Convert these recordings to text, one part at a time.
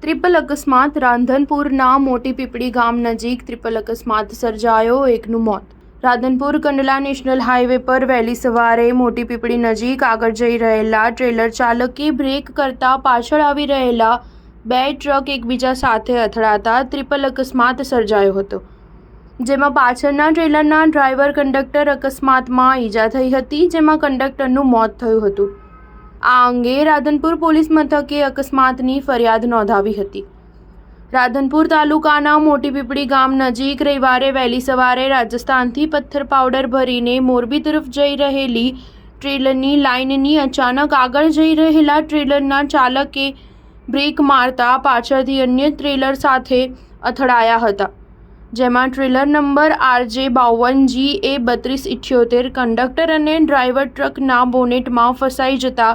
Triple અકસ્માત રાધનપુરના મોટી પીપળી ગામ નજીક ત્રિપલ અકસ્માત સર્જાયો, એકનું મોત. રાધનપુર કંડલા નેશનલ હાઈવે પર વહેલી સવારે મોટી પીપળી નજીક આગળ જઈ રહેલા ટ્રેલર ચાલકે બ્રેક કરતા પાછળ આવી રહેલા બે ટ્રક એકબીજા સાથે અથડાતા ત્રિપલ અકસ્માત સર્જાયો હતો, જેમાં પાછળના ટ્રેલરના ડ્રાઈવર કંડક્ટર અકસ્માતમાં ઈજા થઈ હતી, જેમાં કંડક્ટરનું મોત થયું હતું. આ અંગે રાધનપુર પોલીસ મથકે અકસ્માતની ફરિયાદ નોંધાવી હતી. રાધનપુર તાલુકાના મોટી પીપળી ગામ નજીક રવિવારે વહેલી સવારે રાજસ્થાનથી પથ્થર પાવડર ભરીને મોરબી તરફ જઈ રહેલી ટ્રેલરની લાઇનની અચાનક આગળ જઈ રહેલા ટ્રેલરના ચાલકે બ્રેક મારતા પાછળથી અન્ય ટ્રેલર સાથે અથડાયા હતા, જેમાં ટ્રેલર નંબર RJ52GA 3278 કંડક્ટર અને ડ્રાઈવર ટ્રકના બોનેટમાં ફસાઈ જતા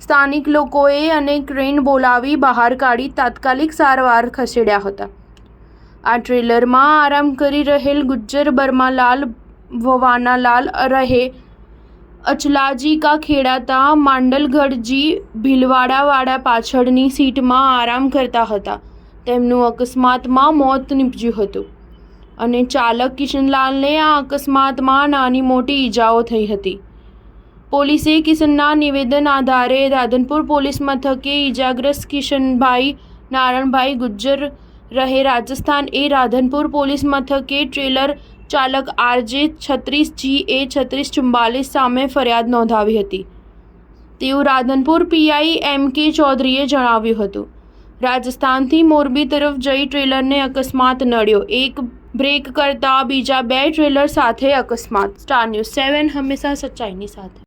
સ્થાનિક લોકોએ અને ક્રેન બોલાવી બહાર કાઢી તાત્કાલિક સારવાર ખસેડ્યા હતા. આ ટ્રેલરમાં આરામ કરી રહેલ ગુજ્જર બર્માલાલ ભવાનાલાલ રહે અચલાજી કા ખેડાતા માંડલગઢજી ભીલવાડાવાડા પાછળની સીટમાં આરામ કરતા હતા. તેમનું અકસ્માતમાં મોત નીપજ્યું હતું અને ચાલક કિશનલાલને આ અકસ્માતમાં નાની મોટી ઈજાઓ થઈ હતી. પોલીસે કિશનના નિવેદન આધારે રાધનપુર પોલીસ મથકે ઈજાગ્રસ્ત કિશનભાઈ નારણભાઈ ગુજ્જર રહે રાજસ્થાન રાધનપુર પોલીસ મથકે ટ્રેલર ચાલક RJ36GA 3644 સામે ફરિયાદ નોંધાવી હતી, તેવું રાધનપુર PI MK ચૌધરીએ જણાવ્યું હતું. રાજસ્થાનથી મોરબી તરફ જઈ ટ્રેલરને અકસ્માત નડ્યો, એક બ્રેક કરતા બીજા બે ટ્રેલર સાથે અકસ્માત. સ્ટાર ન્યૂઝ 7 હંમેશા સચ્ચાઈની સાથે.